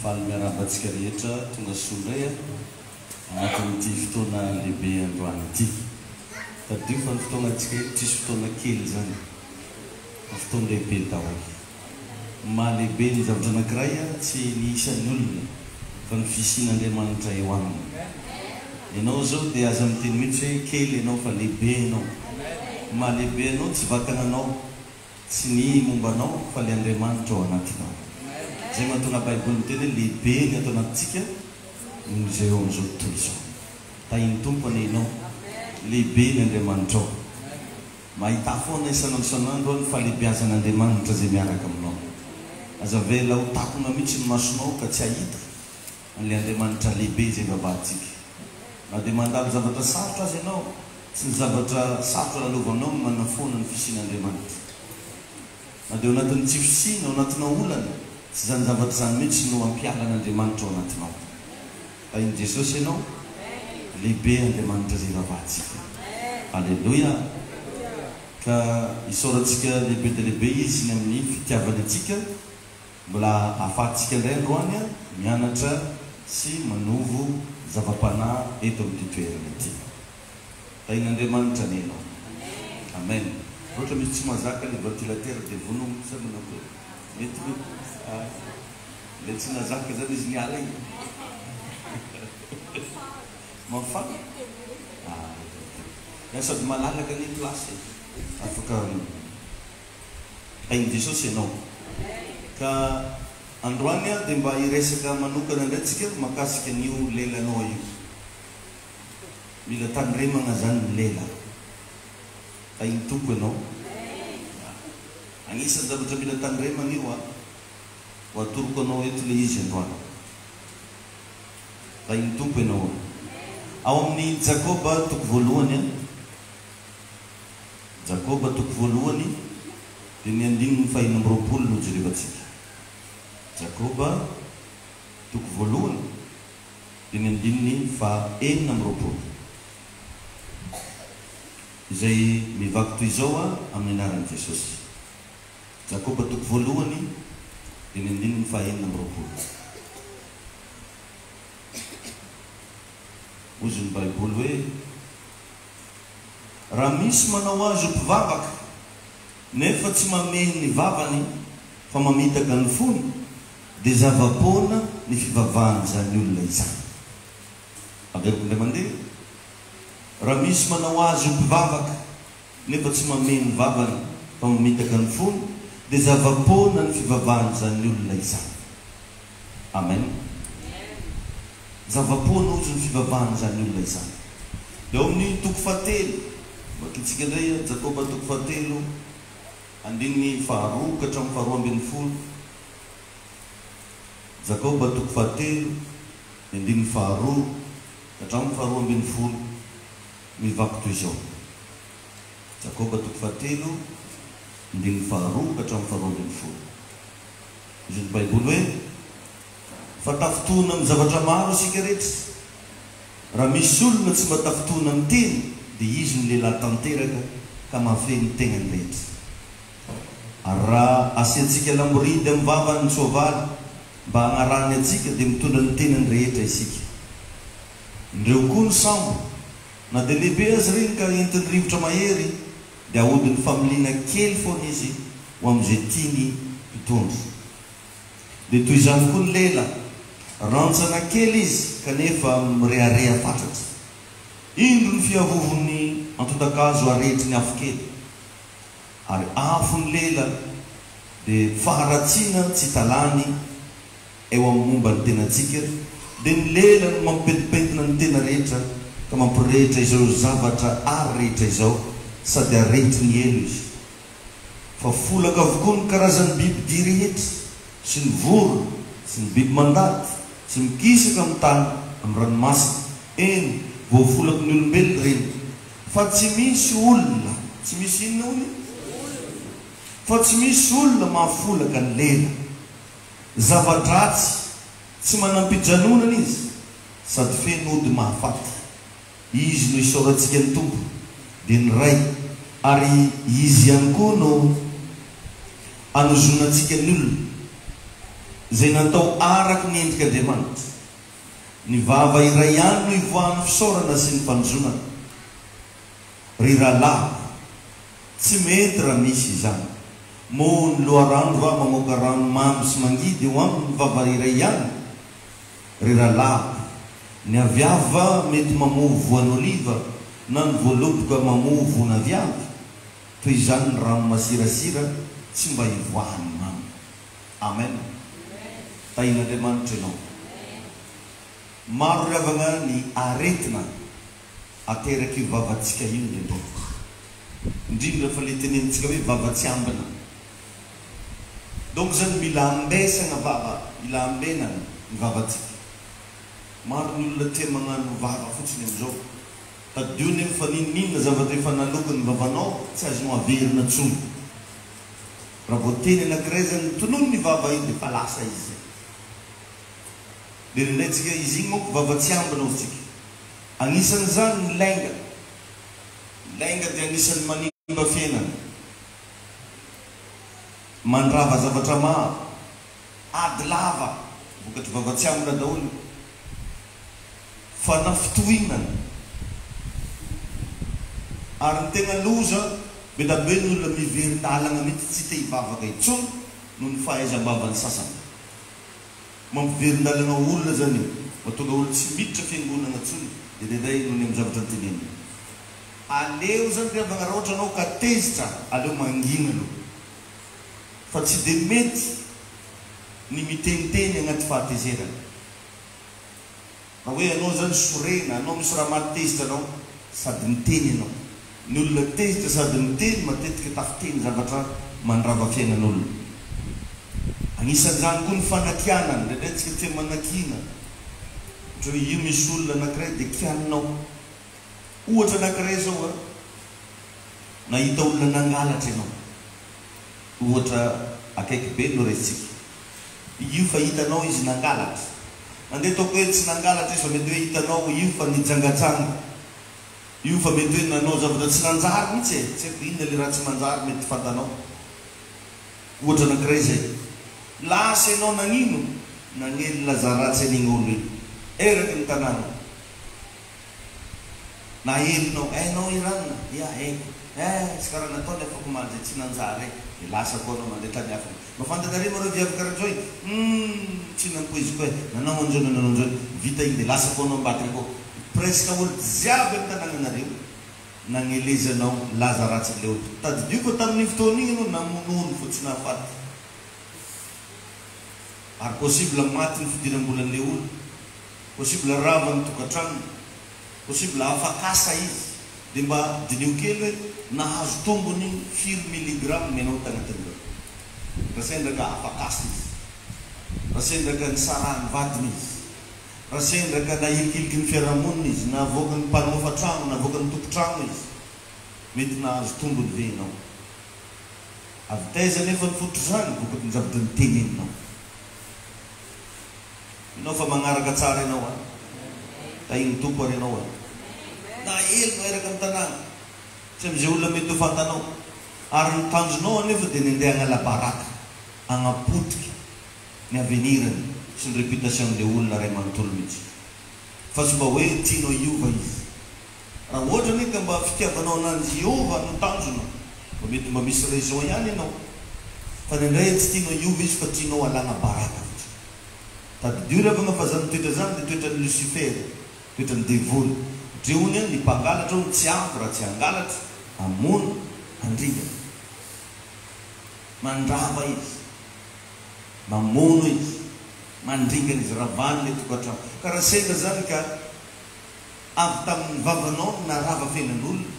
faly miarabantsika rehetra tonga sondray anatin'ity fotoana lehibe androany ity tadio fa ny fotoanantsika tsisy fotoana kely zany fotoana lehibe daholo mahalehibe ny zavatra anankiray tsy ny isan'ny olona fa ny fisian'Andriamanitra eo aminy ianao zao dia aza miteny mihitsy hoe kely ianao fa lehibe ianao mahalehibe ianao tsy vatananao tsy ny mombanao fa le Andriamanitra ao anatinao zay mahatonga Baiboly miteny hoe lehibe ny ato anatintsika izay eo amin'izao tontolo izao tahiny tompony ianao lehibe ny Andriamanitra ao mahita foana isanandro ny fahalehibeazan'Andriamanitra zay miaraka aminao aza vela ho takona mihitsy ny masonao ka tsy ahita an'le Andriamanitra lehibe zay vavantsika na dia mandalo zavatra sarotra azy ianao tsy ny zavatra sarotra lalovanao manafoana ny fisian'Andriamanitra na dia ao anatin'ny tsy fisina ao anatina olana tsy zany zavatra zany mihitsy no ampialan'Andriamanitra ao anatinao tahiny Jesosy ianao lehibe Andriamanitra zay vavantsika alleloia ka isaorantsika lehibe dia lehibe izy ny amin'ny fitiavany atsika mbola ahafahantsika indray androany mianatra sy manovo zava-panahy eto amin'ity toerana ity tahin'Andriamanitra ny ianao amen ohatra misy tsy mahazaka le ventilateur dia vonomo sa manako mety le tsy nazaka zany izy miala igny mafana sady malalaka ny plasy afaka tahiny Jesosy ianao ka androany dia mba hiresaka manokana indraytsika makasika an'io lelanao io mila tandremana zany ny lela tahiny tompo ianao agnisan'ny zavatra mila tandremana io ho atoroko anao eto le izy androany tahiny tompo ianao ao amin'ny Jakoba toko voalohany Jakoba toko voalohany dia ny 5:20 no jerevantsika Jakoba toko voalohany dia ny 5:20 izay mivaky toy izao amin'ny anaran'i Jesosy Jakoba toko voalohany dia ny 5:20 ozy ny Baiboly hoe raha misy manao azy mpivavaka nefa tsy mameny ny vavany fa mamitaka ny fony dia zava-pona ny fivavahany zany olona izany averiko indray mandeha raha misy manao azy mpivavaka nefa tsy mameny ny vavany fa mamitaka ny fony dia zava-pona ny fivavahany zany olona izany amen zava-pona ozy ny fivavahany zany olona izany dia ao amin'ny toko fahatelo makitsika indray Jakoba toko fahatelo 2 ka hatramin'ny 12 Jakoba toko fahatelo 2 ka hatramin'ny 12 mivaky toy izao Jakoba toko fahatelo 2 ka hatramin'ny 12 izy ny Baiboly hoe fa tafitoana amin'ny zavatra maro isika rehetra raha misy olona tsy mba tafitoana amin'ny teny dia izy ny lehilahy tanteraka ka mahafeny tegnany rehetra ary raha asiantsika lamoridy amin'ny vavany ny soavaly mba hanarany atsika dia mitondra ny tenany rehetra isika indreo koa ny sambo na dia lehibe azy reny ka entiny rivotra mahery dia ahodiny familiana kely foana izy ho amin'izay tiany mpitondro dia toy izany koa ny lela rantsana kely izy kanefa mirearea fatratra indro ny fiavovony antondakazo aretry ny afo kely ary afo ny lela dia faharatsiana tsy talany eo amin'ny momba ny tenantsika dia ny lela no mampipentipentina ny tena rehetra ka mampirehetra izao zavatra ary rehetra izao sady aretry ny elo izy fa folaka avokoa ny karazan'ny biby dia rehetra sy ny voro sy ny biby mandaty sy mikisaka amin'ny tany amin'ny ranomasina eny voafolaky ny olombelona reny fa tsy misy olona tsy misy inona ony fa tsy misy olona mahafolaka ny lela zava-dratsy tsy manam-pijanonana izy sady fenody mahafaty izy no isaorantsika ny tompo dia ny ray ary izy ihany koa no anozonantsika ny olona zay natao araky ny endrik'Andriamanitra. Ny vava iray ihany no ivoahany fisaorana sy ny fanjonana. Ry rahalahy, tsy mety raha misy izany. Mo ny loharano va mamoaka rano mamy sy mangidy eo aminy vava iray ihany. Ry rahalahy, ny aviava mety mamovo voan'oliva na ny voaloboka mamovo voan'aviavy. Toy izany ny rano masirasira tsy mba ivoahany mamy. Amen. Tain'Andriamanitra ianao. Maro ravagna ny aretina ateraky vavantsika io ndraindray. Indrindra fa le tenenitsika hoe vava tsy ambina. Donc zany mila ambesana vava, mila ambenana ny vavantsika. Maro ny olona tia magnano vava fotsiny amizao. Tadiony fa ninina zavatra efa naloko ny vavanao tsy azonao averina tsony. Raha vao teny anankiray zany tonono ny vava iny dia fa lasa izy. Dia rendraitsika izy igny moa vava tsy ambina otsika. Anisan'izany ny lainga. Lainga dia anisan'ny manimba fiainana. Mandrava zavatra maro. Ady lava. Vokatry vava tsy ambina daholo. Fanafitohinana. Ary ny tegna loza be da be ny olona miverin-dalana mety tsy te hivavaka intsony noho ny fahaizam-bavan'ny sasany. Mampiverin-dalana olona zany io. Mahatonga olo tsy miditra fiangonana intsony. Dia day noho ny amin'ny zavatra nytenenina. Aleo zany ravagna raha ohatra anao ka tezitra, aleo mangina aloha. Fa tsy dia mety ny miteniteny agnaty fahatezerana. Raha hoe anao zany sorena, anao misy raha matezitra anao, sady miteny anao. Ny olona tezitra sady miteny matetika tafiteny zavatra mandrava fiainan'olona. Anisan'izany koa ny fanakianana, ndraindraitsika tia manakina. Ohatra hoe io misy olona anankiray dia kianinao. Ohatra anankiray zao a, nahita olona nangalatra ianao. Ohatra akaiky be no resitsika. Io fa hitanao izy nangalatra. Andeha toko hoe tsy nangalatra izy fa mety hoe hitanao io fa nijangatsanga. Io fa mety hoe nanao zavatra tsy nanjary mihitsy e. Tsy haiko inona le raha tsy manjary mety fantanao. Ohatra anankiray zay. Lasa ianao nanino? Nanely lazaratsy an'igny olo io. Eraky ny tanàna. Na helinao, nao iranona, ia eko. Tsy karaha nataony afako mandry tsy nanjary e. Dia lasa koa anao mandeha tany hafa. Mafantatrareo mareo viavy karaha zao tsy nampoiziko e. Nanao an'izao nanao an'izao. Vita iny dia lasa koa anao mbatry koa. Presque olo jiaby amin'ny tanànanareo nanelezanao lazaratsy le olo. Tadidio fa tamin'ny fotoana igny anao namonono fa tsy nahafaty. Ary possible maty ny fidiram-bolan'le olo. Possible rava ny tokantrano. Possible afakasa izy. Dia mba dinio kely hoe nahazo tombony 5 milligramme menao tagnatin'ireo. Raha sendraka afakasa izy. Raha sendraka ny sarahany vadiny izy. Raha sendraka nahilikiliky ny fiarahamonina izy, nahavoaka ny mpanofa trano, nahavoaka ny tompo-trano izy. Mety nahazo tombony ve ianao. Avy taiza nefa ny fotro zany, vokatry ny zavatra ny teneninao. Ianao fa magnaraka tsara ianao a. Tainy tompo ary ianao a. Na elo maeraka amin'ny tanàna. Tsy amin'izay olona mety ho fantanao. Ary ny tanjonao anefa dia nandeha hagnala baraka, hagnapotika ny avenirany sy ny réputation-n'le olona ray manontolo mihitsy. Fa tsy mba hoe tianao hiova izy. Raha ohatra ny ka mba fitiavanao ananjy hiova no tanjona, mba mety mba misy raison ihany ianao. Fa nindray tsy tianao hiova izy fa tianao alana baraka. Tadidio ravagna fa zany toetra zany dia toetra ny Lucifer, toetra ny devoly. Dre ony any ny mpangalatra ony tsy avy raha tsy hangalatra, amono, andriga. Mandrava izy, mamono izy, mandringana izy, ravany le tokantrano. Karaha sendra zany ka avy tamin'ny vavanao narava fiainan'olona,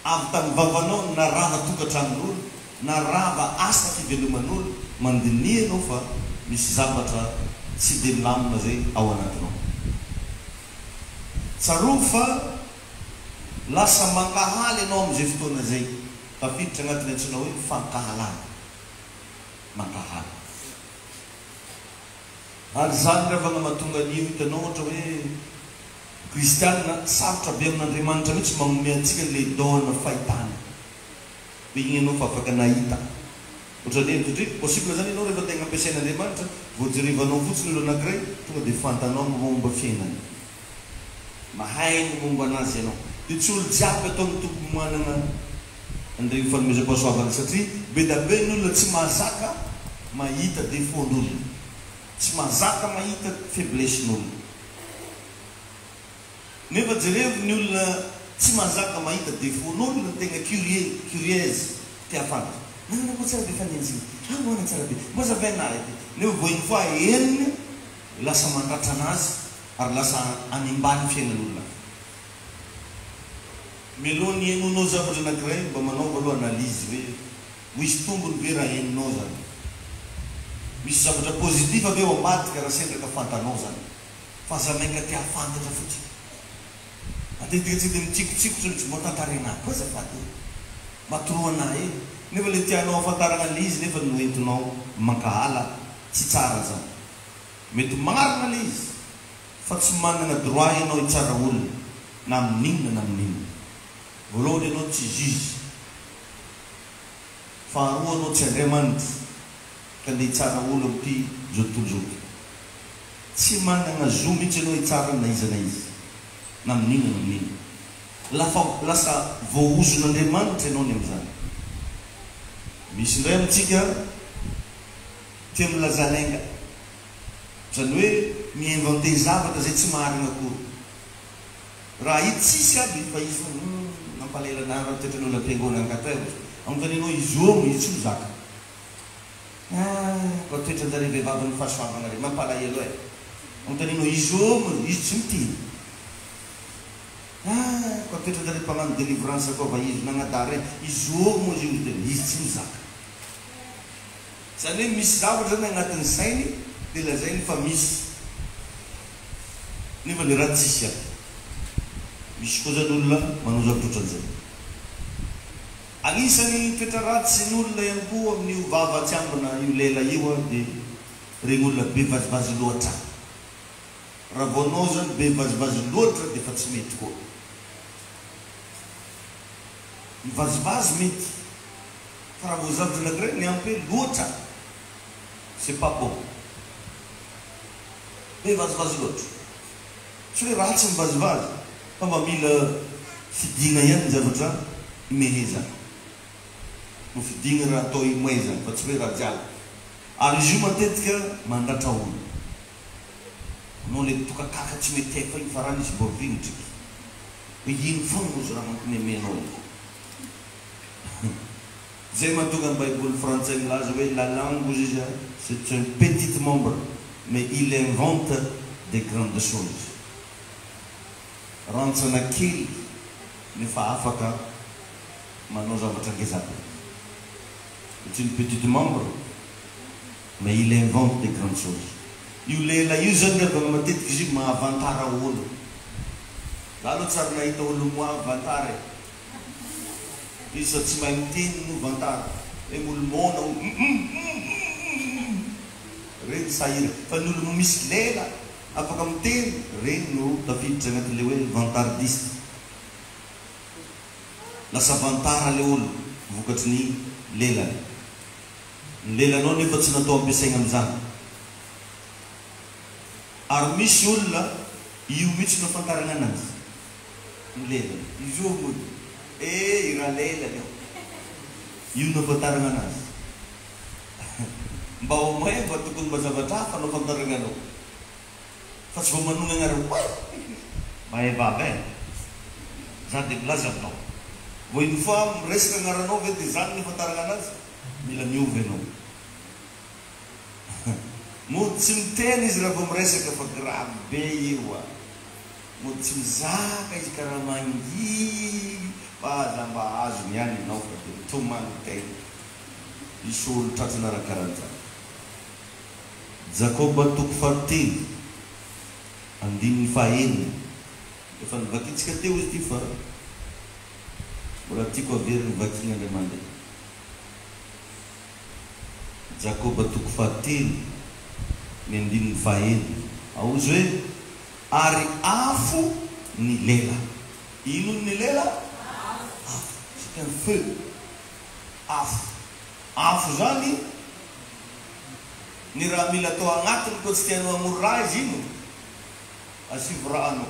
avy tamin'ny vavanao narava tokantranon'olona, narava asa fiveloman'olona, mandinianao fa misy zavatra tsy dia milamina zay ao anatinao. Tsaro fa lasa mankahaly ianao amin'izay fotoana zay. Tafiditra agnatin'ny antsoina hoe fankahalana. Mankahaly. Ary zany ravagna mahatonga an'io hitanao ohatra hoe kristianina sarotra be amin'Andriamanitra mihitsy manome antsika le daona fahitana. Hoe igny ianao fa afaka nahita. possible zany ianao rehefa tegna ampiasain'Andriamanitra voajerivanao fotsiny olo anankiray tonga dia fantanao momba fiainany mahay ny momba anazy ianao dia tsy olo jiaby atao amin'ny tompo manana an'ireny fanomezam-pahasoavana satria be da be ny olona tsy mahazaka mahita défaut-n'olona tsy mahazaka mahita faiblesse-n'olona nefa jerevy ny olona tsy mahazaka mahita défaut-n'olona tegna curieuse tia fantatra nanana ko tsara be fanenjiny manana tsara be mboza vainahy nefa voiny fa eniny lasa mandratra anazy ary lasa animbany fiainan'olona melohany enonao zavatra anankiray mba manao aloha analyse hoe misy tombony ve raha eninao zany misy zavatra positif avy eo ambadika raha sendraka fantanao zany fa za mainka tia fantatra fotsiny matetika tsy dia mitsikotsikotra mitsy motantarenahy koa zafady matoroanahy nefa le tianao afantarana le izy nefa noentinao mankahala tsy tsara zany mety marina le izy fa tsy manana droit ianao hitsara olona na amin'inona na amin'inona voalohany ianao tsy juge faharoa anao tsy Andriamanitra ka le hitsara olo amty zao tontolo zao tsy manana zo mihitsy ianao hitsara na izy na amin'inona na amin'inona lasa voaozon'Andriamanitra ianao ny am'izany misy indray amitsika tia milazalainga zany hoe mi-inventer zavatra zay tsy maharina akory raha hity tsisy aby fa izy nampalela raha toetran'olona am-piangonana ankater anontanianao izy io izy tsy mizaka ko toetran'zare vehivavy ny fahasoavana re mampalahelo e anontanianao izy io izy tsy mitiny ko toetran'zare mpagnano délivrance koa va izy nagnadary izy io moa izy tsy mizaka zany hoe misy zavatra zany agnatin'ny sainy dia lazainy fa misy nefa le raha tsisy aby misy koa zany olona manao zavatra ohatran'izay agnisan'ny toetra ratsy ny olona ihany koa amin'io vava tsy ambina io lela io dia regny olona be vazivazy loatra raha voanao zany be vazivazy loatra dia fa tsy mety koa mivazivazy mety fa raha vo zavatra anankiray ny ampy loatra c'est pas bon be vazivazy loatra tsy hoe ratsy mivazivazy fa mba mila fidigna ihany zavatra imehezana no fidigna raha atao imoezana fa tsy hoe raha jiaby ary izy io matetika mandratra olo anao le tokakaka tsy mety haiko fa iny fa raha nisy bovignitry hoe ino foana ozy raha mampimemenao zay mahatonga ny baiboly frantsay milaza hoe la langue izy c'est un petit membre mais il invente des grandes choses rantsana kely nefa afaka manao zavatra ngezaka c'est une petite membre mais il invente des grandes choses io lela io zany avy matetiky izy io mahavantara olo za aloha tsary nahita olo moavantara izy sa tsy mahay miteny no vantara hoe olo mona reny sahira fa ny olo misy lela afaka miteny reny no tafiditra agnatin'le hoe vantardiste lasa vantara le olo vokatry ny lelany ny lelanao nefa tsy natao ampiasaigna am'izany ary misy olona io mihitsy no afantarana anazy ny lelany izy io moa iraha lelany io no afantarana anazy mba ho may mba tokony mba zavatra hafa no afantarana anao fa tsy vao manonga agnareo mahevava e za dia milaza aminao vo iny fa miresaka agnaranao ve dia zany no afantarana anazy mila miovy anao mody tsy miteny izy raha vo miresaka fa grave be io a mody tsy mizaka izy karaha mangy fa za mba azo niany anao fa dia mitomany teny isy olo tratrana raha karan'izany Jakoba toko fahatelo andininy fahaenina efa nivakitsika teo izy ty fa mbola tiako avery nivakina indray mandeha Jakoba toko fahatelo ny andininy fahaenina ao izy hoe ary afo ny lela ino ny lela afo c'est un feu afo afo zany ny raha mila atao agnatiny koa tsy tianao hamory raha izy ino asivy rano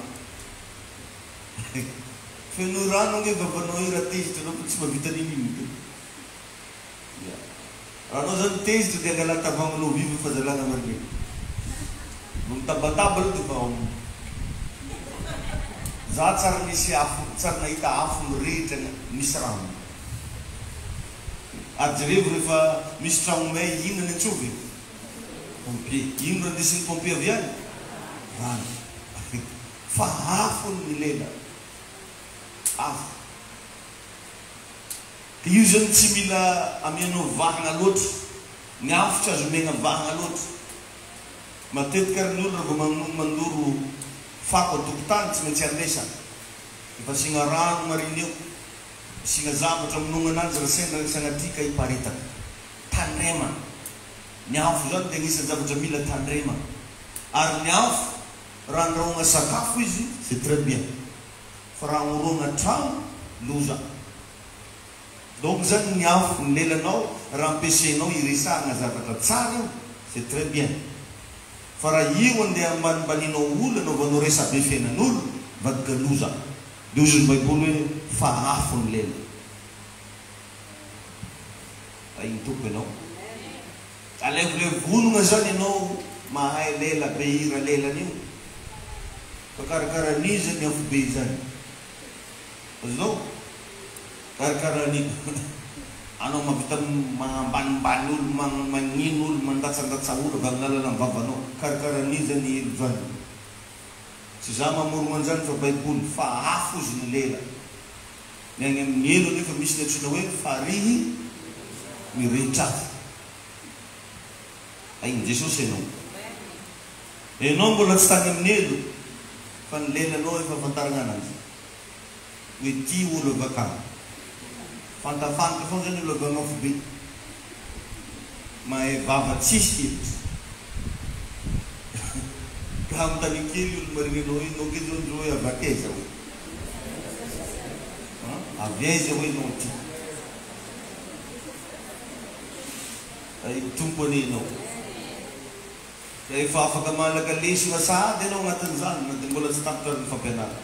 feno rano nge babanao io raha tezitra anao tsy mahavita ninino raha anao zany tezitra dia angala tavagnonao viva fa zalana mariny no mitabataba aloha dia fa za tsara misy afo tsara nahita afo mirehitra misy rano ajerevo rehefa misy tragno may ino ny antsovy pompier ino raha ndesin'ny pompier avy any rano fa afo ny lela afo dia io zany tsy mila amianao vahagna loatra ny afo tsy azo megna vahagna loatra matetika ary ny olona vao mandoro fako atokotany tsy maintsy andesa efa signa rano mariny eo signa zavatra minonga anazy raha sendra sanatika hiparitaka tandrema ny afo zany dia agnisan'ny zavatra mila tandrema ary ny afo raha andrahoagna sakafo izy c'est très bien fa raha anoroagna trano loza donc zany ny afo ny lelanao raha ampiasainao iresahagna zavatra tsara io c'est très bien fa raha io andeha ambanimbanianao olo anao vanao resa be fiainan'olo vadika loza dia ozy ny baiboly hoe fa afo ny lela iny toko ianao alevolevonona zany ianao mahay lela be ira lelan'io fa karakarahan'izy ny afo be zany azonao karakarahan'io anao mavita magnambanimbany olo magnino olo mandatsandatsa olo avy amin'ny lalana vavanao karakarahan'izy zany elo zany tsy za mamorona an'izany fa baiboly fa afo izy ny lela ny agny amin'ny elo nefa misy ny antsoina hoe farihy mirehitra afo ainy jesosy ianao mbola tsy tany amin'ny elo fa ny lelanao efa fantarana anazy hoe ty olo avakany fantafantaka foana zany olo avy amafo be mahay vava tsisy hevitra ka amintany kely olo mariny anao inao ke zao ndro hoe avakaiza hoe aviaiza hoe nao ty ay tompo anenao ka efa afaka malaka lesona sady anao agnatin'izany na dia mbola tsy tapitra ny fampianara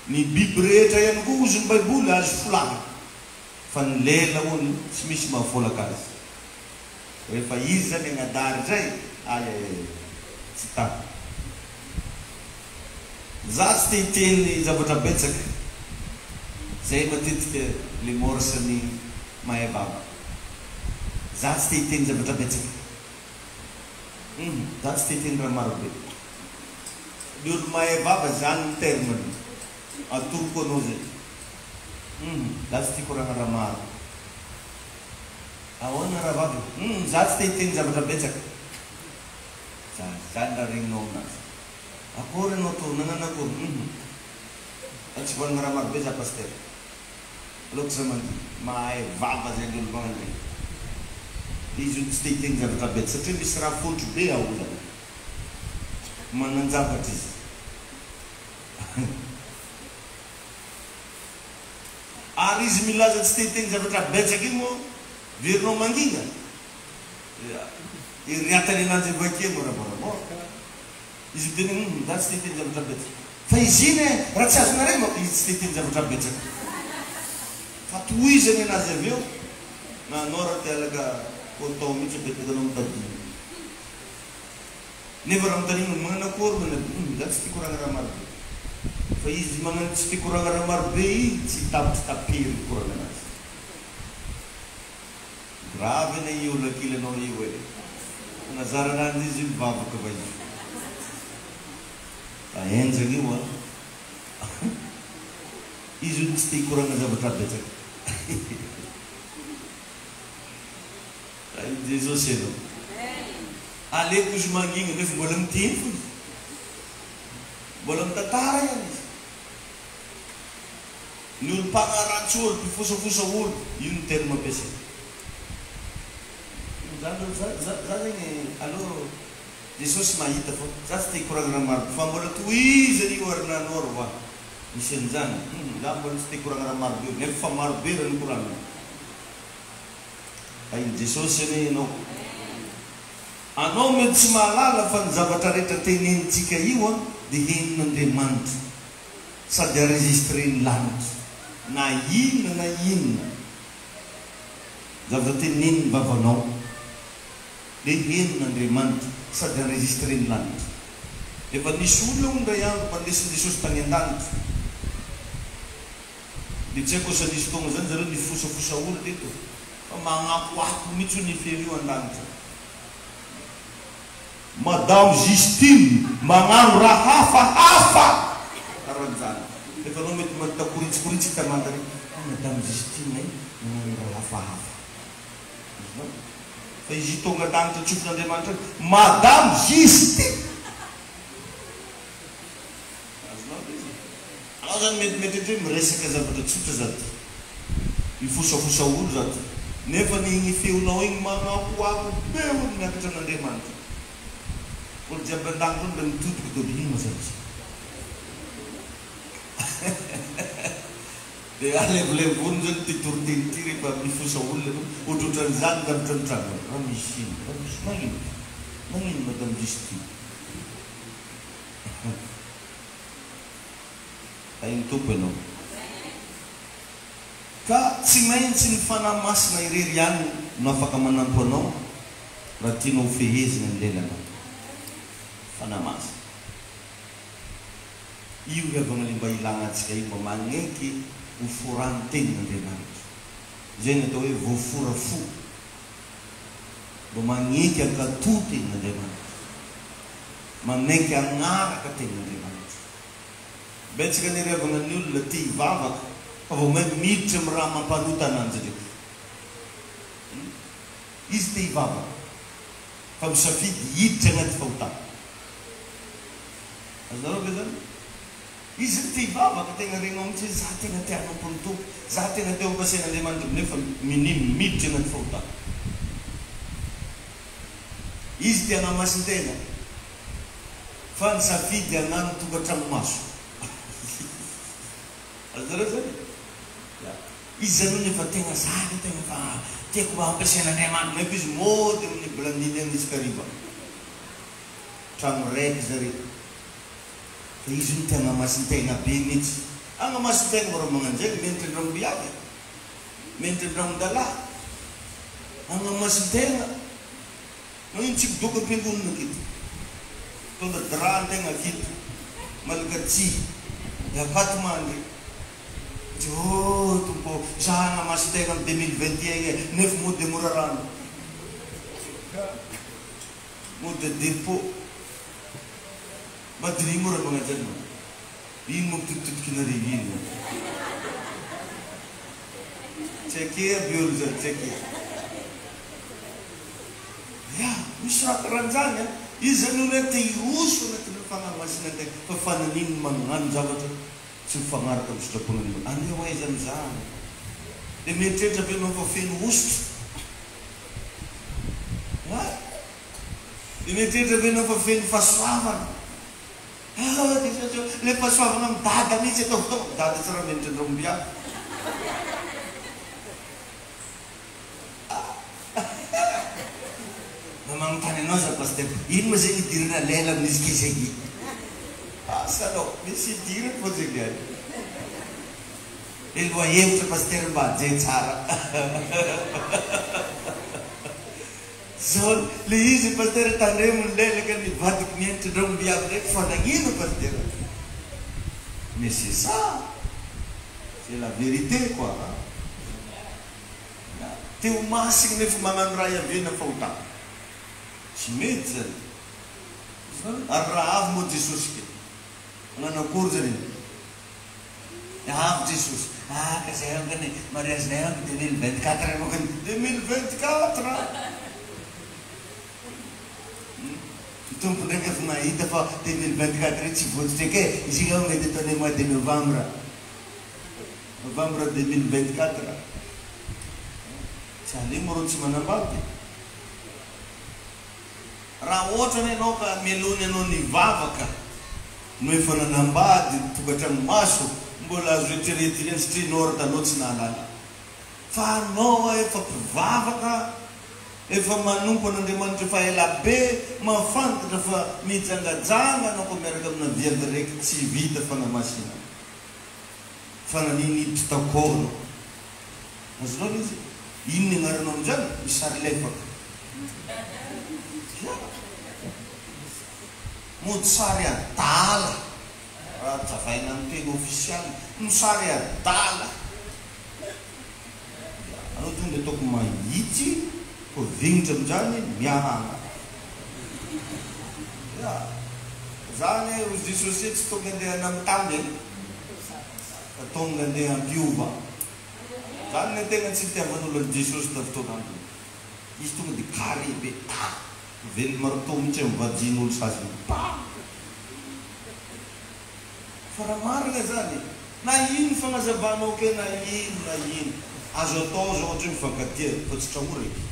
ny biby rehetra ihany koa ozy ny baiboly azo folana fa ny lela ony tsy misy mahafolaka azy rehefa izy zany agnadary zay tsy tany za tsy tehiteny zavatra betsaka zay matetika le morsany mahay vava za tsy tehiteny zavatra betsaka za tsy tehiteny raha marobe ny olo mahay vava zany ny termeny atoroko anao zay za tsy tiako raha maro ahoana raha vavy za tsy tehiteny zavatra betsaka zany raha regninao aminazy akory anao to nanana akory tsy voanana raha marobe za paster aloako za mandy mahay vava zay ny olo magnandray izy tsy tehiteny zavatra betsaka satria misy raha fotro be ao zany mananjavatra izy ary izy milaza tsy tehiteny zavatra betsaka iny moa verinao mangina iriatany ananjy avake mo raha izy teny za tsy tehiteny zavatra betsaka fa izy iny raha tsy azonareo mako izy tsy tehiteny zavatra betsaka fa toizany anazy avy eo na anao raha te alaka atao mihitsy apetakanao mitadiny nefa raha mitanina magnana akory za tsy tiako raha marobe fa izy magnano tsy tiako raha marobe iny tsy tapitry tapery korana anazy gravy na io lakilanao io e nazara anazy izy mivavaka va izy aenjana io izy io tsy te hikorana zavatra betsaka jesosy anao aleko izy mangina nefa mbola miteny fo izy mbola mitantara ihany izy ny olo mpagnaratsy olo mpifosafosa olo io ny terme ampiasay za zegny alo jesosy mahita fo za tsy te hikoragna raha maro fa mbola toizany io arinanao roa misy an'izany za mbola tsy te hikoragna raha marobe nefa fa marobe raha nikoragna Hain'i Jesosy anie ianao. Anao mety tsy mahalala fa ny zavatra rehetra tenenitsika io dia henin'Andriamanitra sady enregistreny lanitra. Na inona zavatra teneniny vavanao dia henin'Andriamanitra sady enregistreny lanitra. Efa nisy olona ndray andro mandesiny Jesosy tany an-danitra. Dia tsy haiko sa nisy fotoana zany zareo nifosafosa olona eto fa magnakoako mihitsy ny feo io an-danitra. Madame Justine magnano raha hafahafa karan'izany. Efa anao mety mahita koritsikoritsi tamandany. Madame Justine magnano raha hafahafa. Fa izy tonga an-danitra tsofin'Andriamanitra Madame Justine. Anao zany mety hoe miresaka zavatra tsotra zaty, mifosafosa olo zaty, nefa ny feonao igny magnakoako be olo miakatra an'Andriamanitra. Olo jiaby an-danitra mba mitodiko toby ino zaty. Dia alevolevony zany ty toriteny ty rehefa mifosa olona ohatrohatran'izany mitramitramitrano. Raha misy ino, magnino Madame Justine. Hain'ny tompo ianao. Ka tsy maintsy ny fanahy masina irery ihany no afaka manampy anao raha tianao fehezina ny lelanao. Fanahy masina. Io hiavana le mba ilagna antsika io mba magneky ho forany tenin'Andriamanitra. Zay ny atao hoe voafora fo. Mba magneky ankatoa tenin'Andriamanitra. Magneky agnaraka tenin'Andriamanitra. Betsaka ny riavana ny olona tia hivavaka fa vao mahay miditra amin'ny raha mampanota ananjy rehetra. Izy tia hivavaka fa misafidy hiditra agnaty fahotana. Azonareo ve zany? Izy tia hivavaka tegna regnao mihitsy hoe za tegna tia hanampy ny tompo, za tegna tia hompasen'Andriamanitra nefa miditra agnaty fahotana. Izy tia hanamasin-tegna fa nisafidy hagnano tokantrano maso. Azonareo zany? Izy zany nefa tegna zany tegna fa tiako mba hampiasain'Andriamanitra nefa izy mody amin'ny blandiny amin'ny isikariva. Trano raiky zare. Fa izy ny tegna masin-tegna be mihitsy. Masin-tegna mora magnanjely menitra andramo biavy, menitra andramo dala. Masin-tegna. No ino tsy kidoka am-piangonana kito. Tonda dra-ntegna kito. Malagatsy. Apaty mandry. Oh, tompo, zaha masin-tegna amin'ny 2021 nefa mody mora rano. Mody dépôt. Madiri mora mangajan mo. Ino mo tututukin na rin ino. Check-in, biology, check-in. Yeah, misra karanjan yan. Izan nung natiruso na tinapangamasin natin. Pafananin mangan zawat. Sufangar ka gusto po nung. Ano yung ay zanzan? Dimitri sabi mo pa finust. What? Dimitri sabi mo pa finfaswaman. Le paswaman ng dada ni siya to. Dada sa ramin siya rumbia. Namang tanino sa pastor. Yun mo siya itira na lelang niski-sigi. Asalo, nisitira po siya. Il voyait sa pastor ba? Jay Chara. So, lihi si pastor tanda mo lelagan ni batik niya sa rumbia. Fanagino pastor. Mais c'est ça. C'est la vérité, quoi. Te umasing na fumangan raya bin na fauta. Schmitzel. Arraaf mo Jesus ke. Ang nakurza rin. Arraaf Jesus. Kasi ayaw gani. Marias na ayaw. 2024 mo gani. 2024. Itong punang ka fumaita pa. 2024 si Fudsteke. Isigaw nga dito ni mga de November. November 2024. Sali mo rin si manabati. Rawoto na no ka milune no ni vavaka. No ifana nambadi tukatang maso. Mbola zwitiriti yan stri norta no tsinalala. fa anao efa mpivavaka efa manompo an'Andriamanitra fa elabe mafantatra fa mijangajanga anao ko miaraka amina viavy raiky tsy vita fanamasina fa naninipitry takono azonao izy ino ny agnaranao amin'izany misary lefaka mosary adala raha zavaina amin'ny teny ofisialy mosary adala anao tonga ataoko mahitsy ko vignitra amin'izany miahana zany Rozy Jesosy tsy tonga andeha anamitamy fa tonga andeha ampiova zany ny tegna tsy itiavan'olo an'i Jesosy tafotoanandro izy tonga dia carré be velo marotô mihitsy mivadin'olo sasany fa raha marina zany na ino fagnazavanao ke na ino azo atao zao ohatra mifankatia fa tsy tramo raiky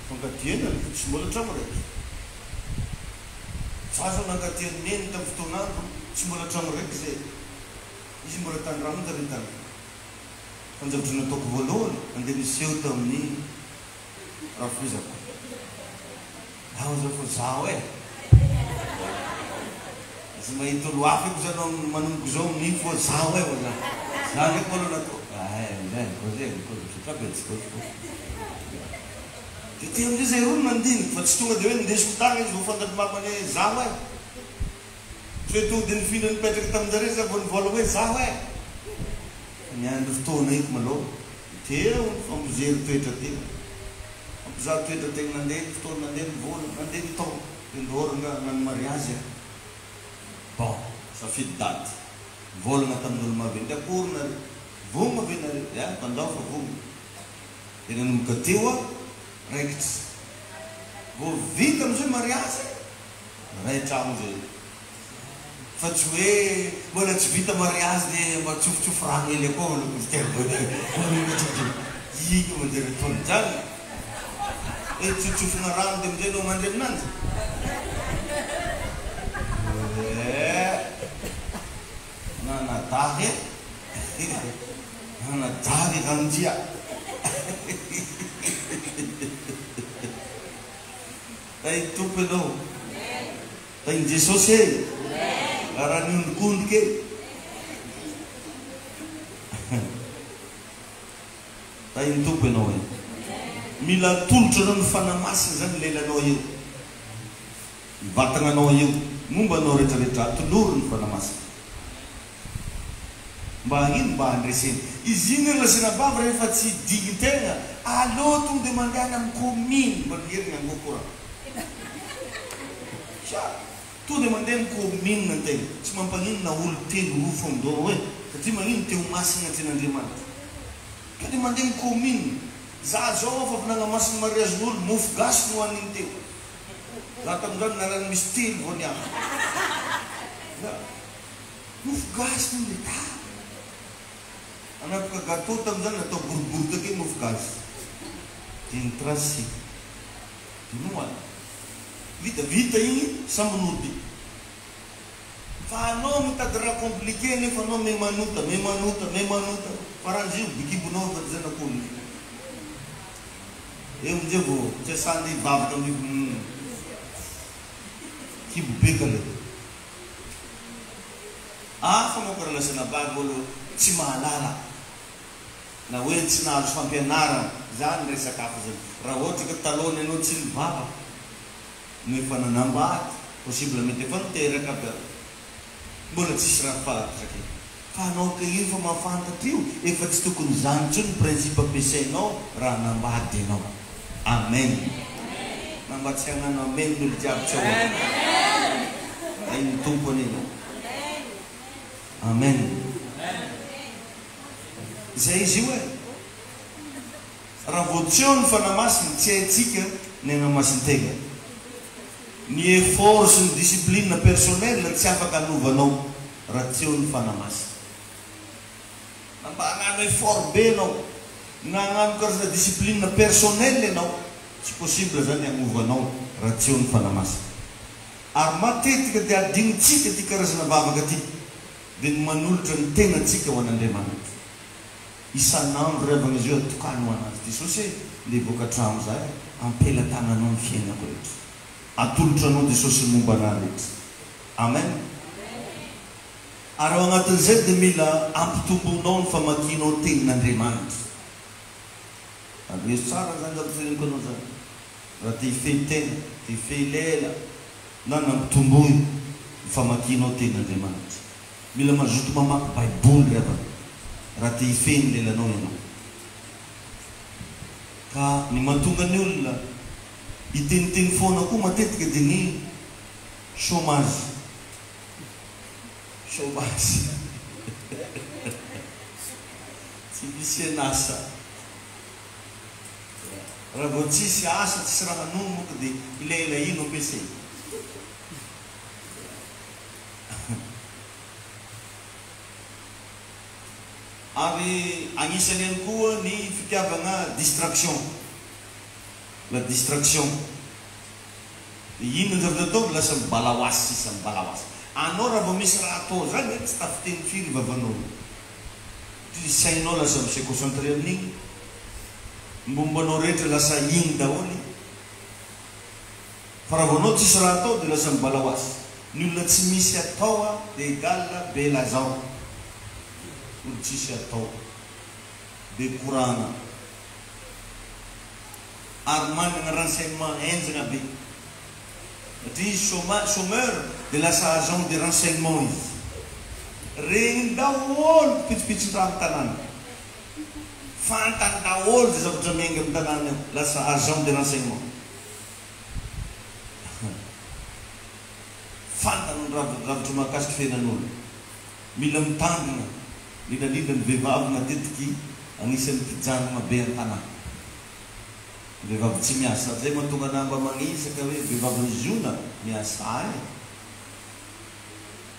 fankatiana fa tsy mbola tramo raiky sazo nankatiany neny tamin'ny fotoanandro tsy mbola tramo raiky zay izy mbola tandrano taretany fanjavotry nataoko voalohany andeha miseho tamin'ny raha fizako ao zao fa zaho izy mahita olo hafa ko zanao manomboka zao amin'iny fa zaho za ndraiky mbola natao ty am'izay zay rony mandiniky fa tsy tonga dia hoe ndesiko tagna izy voafantatry mamane zaho tsy hoe tonga dia nifina nipetraky tamin'zare za vo nivola hoe zaho niandro fotoana iko maloha teo fampozery toetra tena fampizaha toetra tegna nandeha fotoana nandeha nivola nandeha nitao tendoranga nany mariazy bon safidy daty volagna tamin'olo maventy akorina vogna ve nare mpandao fa vogna dia nanomboka teo raikitra vo vita am'izay mariazy ray trano zay fa tsy hoe mbola tsy vita mariazy dia mba tsofotsofo rano ely akao iko manjary tony zany hoe tsotsofona rano dia amizay nao mandry aminanjy nanadahy nanadahy ranonjia tay tompo anao tay Jesosy raha niondrikondriky tay ny tompo anao mila tolotra anao ny fanamasina zany lelanao io vatagna anao io momba anao rehetrarehetra atolory ny fanamasina mba ino mba handreseny izy iny lasina bavy rehefa tsy digin-tegna alô tonga dia mandehana amin'ny commune mba mierigna angokora tonga dia mandeha amin'ny commune antegna tsy mampagnino na olo telo rofo amindoro hoe satria magnino teo masina tsen'Andriamanitra ka dia mandeha amin'ny commune za zao fa finagnamasiny mariazin'olo mofo gasy no aniny teo za tamin'izany narany misy telo vo niama mofo gasy no ndia anapaka gâteau tamin'izany natao boribory take mofo gasy dia nitracé dia noana vitavita igny sambonody fa anao mitady raha compliqué nefa anao memanota faranzio bikibonao fa ty zanak'olo eo amizay vo tsy asany vavaka aminy kibobeka le fa moko raha lasana bagy olo tsy mahalala na hoe tsy nahazo fampianarana zany resakafo zany raha ohatra ka talony anao tsy nivava nefa nanambady possible mety efa niteraka aby mbola tsisy raha fatatraky fa anao ka io fa mahafantatra io efa tsy tokony zany tsony principe ampiasainao raha nambady anao amen nambatsy hagnano amen n'olo jiaby tsy ay ny tompo an'iny amen zay izy io raha vo tsy eo ny fanamasiny tsy haitsika ny anamasin-tegna ny effort sy ny discipline personnelle tsy afaka anovanao raha tsy eo ny fanamasiny mba hagnano effort be anao na hagnano karazana discipline personnelle anao tsy possible zany anovanao raha tsy eo ny fanamasiny ary matetika dia adinitsika ty karazana vavaka ty dia ny manolotra ny tenatsika ho an'Andriamanitra isan'andro revagna izy io atokany ho anazy Jesosy le vokatrano zay ampelatananao ny fiainako rehetra atolotra anao Jesosy ny momba anahy rehetra amen ary ao anatin'izay dia mila ampitombonao ny famakianao tenin'Andriamanitra ary hoe tsara zany ampireniko anao zany raha te hifehy tena te hifehy lela na nampitomboy ny famakianao tenin'Andriamanitra mila mazoto mamaky baiboly raha te hifehy ny lelanao ianao ka ny mahatonga ny olona hiteniteny foana koa matetika dia ny chômage tsy misy anasa raha vao tsisy asa tsisy raha hanomoko dia ilaila ino ampiasay ary agnisany ihany koa ny fitiavana distraction la distraction ino ny zavatra atao lasa mibalaoasy sisa mibalaoasy anao raha vao misy raha atao zany tsy tafiteny firy vavanao sainao lasa misy concentré amin'igny mbombanao rehetra lasa igny daholy fa raha vao anao tsisy raha atao dia lasa mibalaoasy ny olona tsy misy atao dia égale belazao olo tsisy atao be korana ary manana renseignement enjana be satria chômeur dia lasa agent de renseignement izy regny daholo pitsopitson-draha amin'ny tanàna fantany daholo dia zavatra miainga amin'ny tanàna lasa agent de renseignement fantany ravitra mahakasiky fiainan'olo mila mitandina lilalila ny vehivavy matetiky agnisan'ny mpijanona be an-tanàna vehivavy tsy miasa zay mahatonga namba magnisaka hoe vehivavy ny ziona miasa any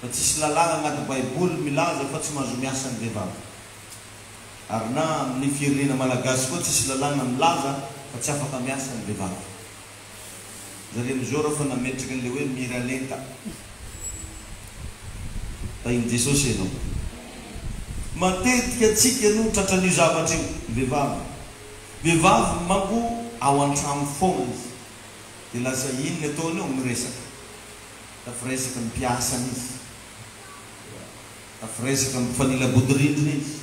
fa tsisy lalàna agnaty baiboly milaza fa tsy mahazo miasa ny vehivavy ary na amin'ny firenena malagasy koa tsisy lalàna milaza fa tsy afaka miasa ny vehivavy zare am'izao raha fa nametraka an'le hoe miralenta tainy Jesosy ianao matetika atsika no tratran'io zavatra io vehivavy manko ao an-trano foana izy dia lasa ino ny ataony eo miresaka tafiresaka mpiasana izy tafiresaka mifanilabodirindrina izy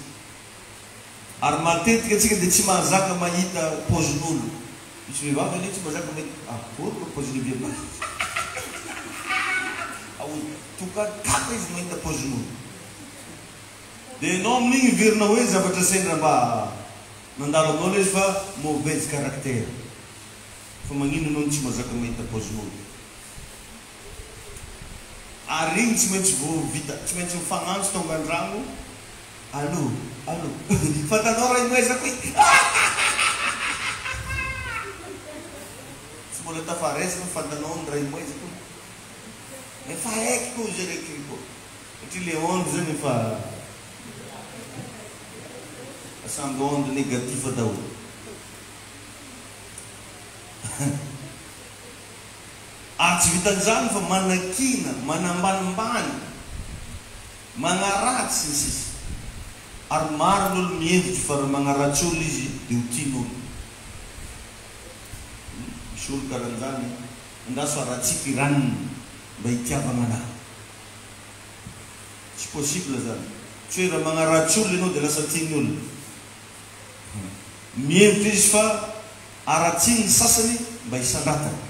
ary matetika atsika dia tsy mahazaka mahita pozin'olo misy vehivavy ane tsy mahazaka mahita akory ko poziny vehivavy tokakaka izy mahita pozin'olo dia ianao amin'igny verina hoe zavatra sendra mba nandalo aminao le izy fa mauvaise caractère fa magnino anao tsy mahazaka mahita pozin'olo ary igny tsy maintsy vo vita tsy maintsy mifagnantso tonga an-drano allo fantanao raha imoezako tsy mbola tafaresana fantanao ny raha imoezako efa haiky koa izy reky ko satria le onde zany efa samby onde négatif daholo ary tsy vitan'izany fa manakina manambanimbany manaratsy ny sisa ary maro n'olo mihevitry fa raha manaratsy olo izy dia ho tian'olo misy olo karan'izany andaso aratsika iraniny mba hitiavana anahy tsy possible zany tsy hoe raha manaratsy olo ianao dia lasa tian'olo mihevitra izy fa aratsiny ny sasany mba hisandratana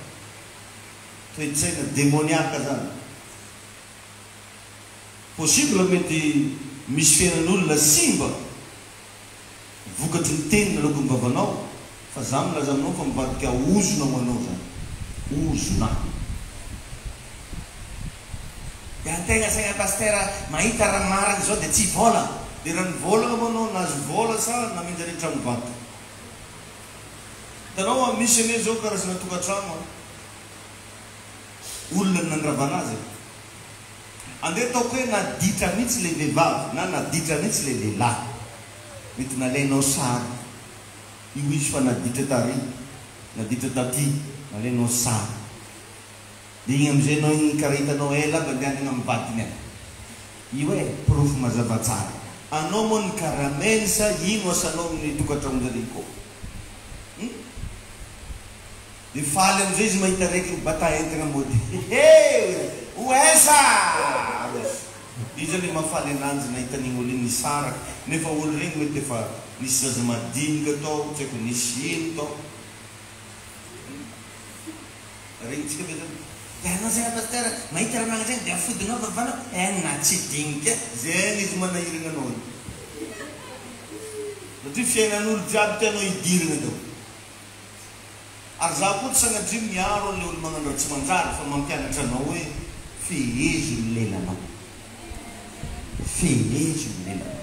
toetsaina démoniaka zany possible mety misy fiainan'olona simba vokatry ny tenina loko ny vavanao fa za milaza aminao fa mivadika ozona ho anao zany ozona dia antegna saigna pastera mahita raha mariny zao dia tsy vola dia raha nivolagna manao nazo vola sa naminjaretra mivata tanao misy ane zao karazana tokantrano olona nandravana azy andeha ataoko hoe naditra mihitsy le vehivavy na naditra mihitsy le lehilahy mety nalainao sary io izy fa naditra tary naditra taty nalainao sary dia igny am'izay anao igny karaha hitanao ela aby andehanana mivadiny any io hoe profo mazava tsara anao moa ny karameny sa ino asanao amin'ny tokatranon-jareo dia faly amin'izay izy mahita raiky bata entana mody oesa izy le mafaly ananjy nahitan'igny olo igny nisaraka nefa olo regny mety efa nisy zaza madinika tao tsy haiko nisy ino tao regny tsika be zany anao zay pasteur mahita raha magna zany dia afodinao vavanao na tsy dinika zany izy manahirana anao satria fiainan'olo jiaby tianao hidirana dao ary za koa tsy sanatria miaro an'le olo magnano raha tsy manjary fa mampianatra anao hoe fehezo ny lelanao fehezo ny lelanao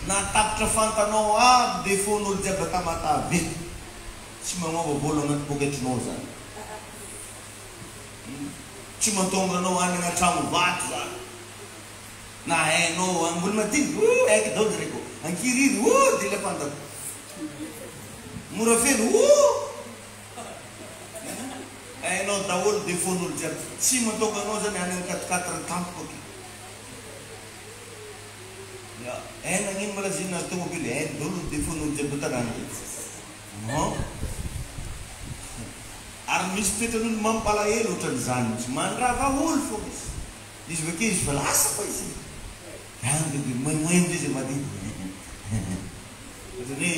natapitra fantanao aby dia fon'olo jiaby atamatavy tsy magnova volo anaty poketrinao zany tsy matonga anao any anatrano vato zany na hainao ambony madiny aiky dao zareko ankiriry dia le fantako mora feno hainao daholo dia fon'olo jiaby tsy matonga anao zany any amin'ny 4-4 tampoka haina gn'ino malazina azy tomobily hainy daholo dia fon'olo jiaby tanàna ary misy toetran'olo mampalahelo ohatran'izany misy mandrava olo fo izy vake izy fa lasa fa izy moimoimo izy madiny ohatrany hoe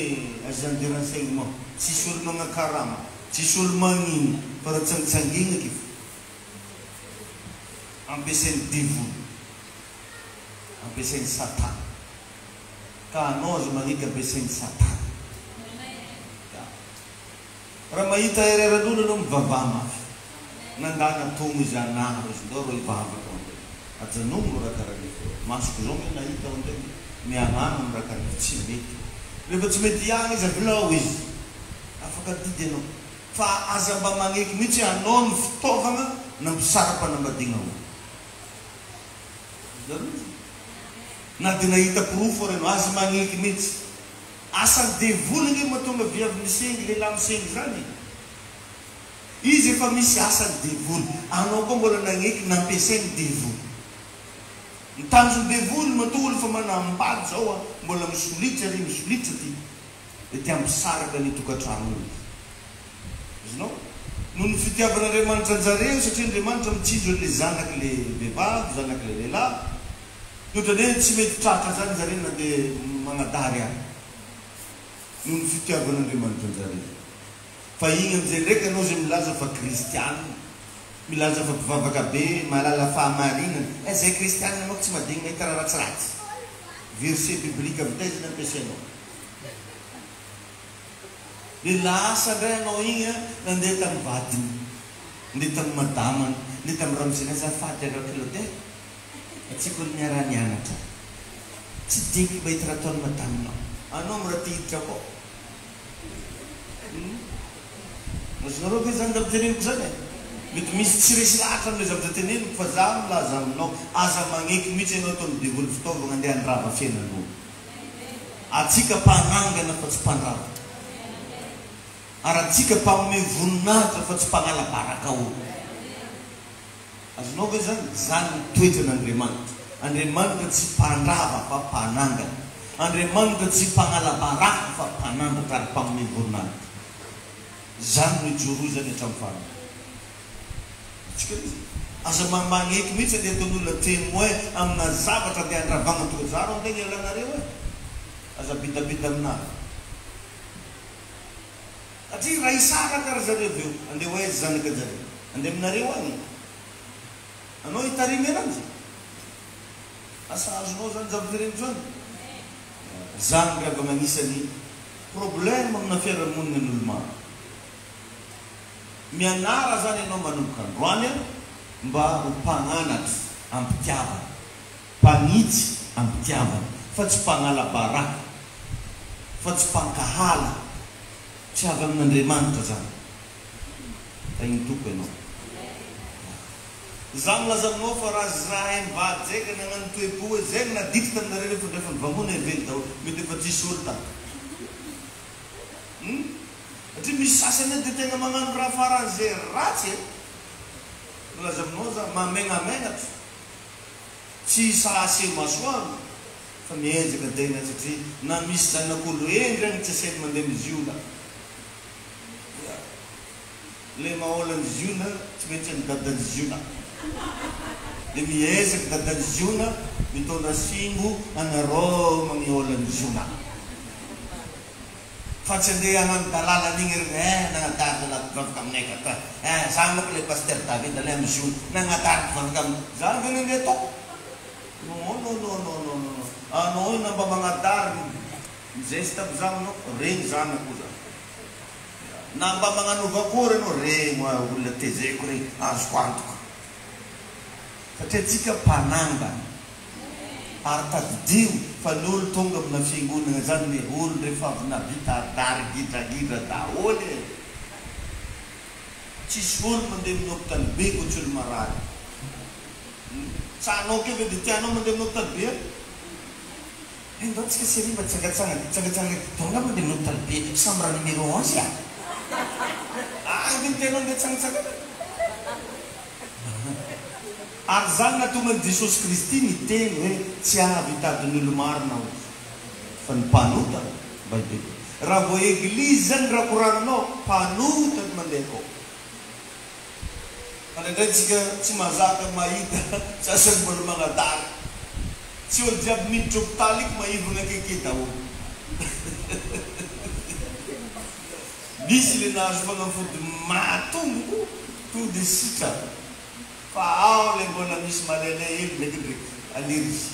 agent de renseignement tsisy olo magnakarama tsisy olo magnino fa raha tsangitsangina kif ampiasainy devoly ampiasainy satana ka anao azo magniky ampiasainy satana raha mahita ereran'olo anao mivavaha mafy nandana tomo izy anaharo izy ndao ro ivavaka ajanogno raha karaha masoko zao me nahita ontegna mianano amin'ny raha karaha tsy mety rehefa tsy mety ihany izy avilao izy afaka didy anao fa aza mba magneky mihitsy anao ny fitaovana nampisara-panambadiana olo na dia nahita pirofo reno aza magneky mihitsy asany devoly nge mahatonga viavy misengy lehilahy misengy zany izy efa misy asany devoly anao koa mbola nagneky nampiasainy devoly ny tanjony devoly mahatonga olo fa manambady zao mbola misolitra ary misolitra ty dia ty ampisaraka ny tokantrano olo izinao noho ny fitiavan'Andriamanitra anjareo satria Andriamanitra mitsinjo le zanaky le vehivavy zanaky le lehilahy ohatrany hoe tsy mety tratra zany zareo na dia magnadary any noho ny fitiavan'Andriamanitra anjareo fa igny am'izay ndraiky anao zay milaza fa kristiana milaza fa mpivavaka be mahalala fahamarinana zay kristiana anao tsy madigny mahita raha ratsiratsy verset biblika avitezina ampiasainao dia lasa ndray anao igny nandeha tamin'ny vadiny ndeha tamin'ny madamany ndeha tamin'ny ramosena azafady arakilote atsika olo miara-nianatra tsy diky mahita raha ataony madaminao anao miraha tiditra koa azonareo ve zany zavatra-teneniko zany mety misy tsy resy lahatra am'le zavatra-teneniko fa za milaza aminao aza magneky mihitsy ianao ataony devoly fitaovana andeha andrava fiainanao atsika mpanangana fa tsy mpandrava ary atsika mpagnome voninahitra fa tsy mpagnala baraka olo azonao ve zany zany toetra n'Andriamanitra Andriamanitra tsy mpandrava fa mpanangana Andriamanitra tsy mpagnala baraka fa mpanambatra ary mpagnome voninahitra zany no ijoro zany hatramin'ny farany tsika izy aza magneky mihitsy andeha ataon'olona témoin amina zavatra dia andravagna tokazaro antegna ialanareo aza bitabita aminazy satria raha isaka karaha zareo aveo andeha ho aizy zanaka jareo andeha aminareo agny anao hitarimy ananjy asa azonao zany zavatra-reniko zany zany rava magnisan'ny problème amina fiarahamonina n'olo maro mianara zany ianao manomboka androany mba ho mpananatra ampitiavana mpanitsy ampitiavana fa tsy mpanala baraka fa tsy mpankahala tsy avy amin'Andriamanitra zany fa igny toko ianao za milaza aminao fa raha zahay mivady zay ka nagnano toe-po hoe zay ny nadity taminareo rehefa ndrefa nivamona evely daholo mety efa tsisy olo ta satria misy sasany dia tegna magnano raha faran'izay ratsy milaza aminao za mamenamenatra tsy sahase masoano fa miezaka tena satria na misy zanak'olo endrany tsy asainy mandeha miziona le maolany ziona tsy maintsy ny dadany ziona le miezaka dadany ziona mitondra simbo anareo magniolany ziona fa tsy andeha hagnano dalalan'igny regny nagnadary anaty aminay ka za manko le pasteur David le amin'ny ziona nagnadary vavaka amin'ny za veny andeha atao non anao ina mba magnadary geste amizanao regny zanako za na mba magnanova akory anao regny olona tezeko regny azoko antoka satria tsika mpananga ary tadidio fa ny olo tonga amina fiangonana zany le olo rehefa avy navita adary gidragidra daholy tsisy olo mandeha amin'ny hôpitaly be ko tsy olo marary sanao ke ve dia tianao mandeha amin'ny hôpitaly be ndao tsika sery mba tsangatsanga tonga mandeha amin'ny hôpitaly be chambre numéro 11 ny tianao andeha tsangatsangana ary zany natonga ny Jesosy Kristy niteny hoe tsy ahavitadin'olo marina fa ny mpanota baibely raha vo eglizy zany raha koraninao mpanota ny mandeha akao andraindray tsika tsy mazaka mahita sasany mbola magnadary tsy olo jiaby miditra hôpitaly iky maivana akeke daholo misy le nahazo fanafody matomboko to de sika fa ao le mbola misy malele ely mety ndraiky allergie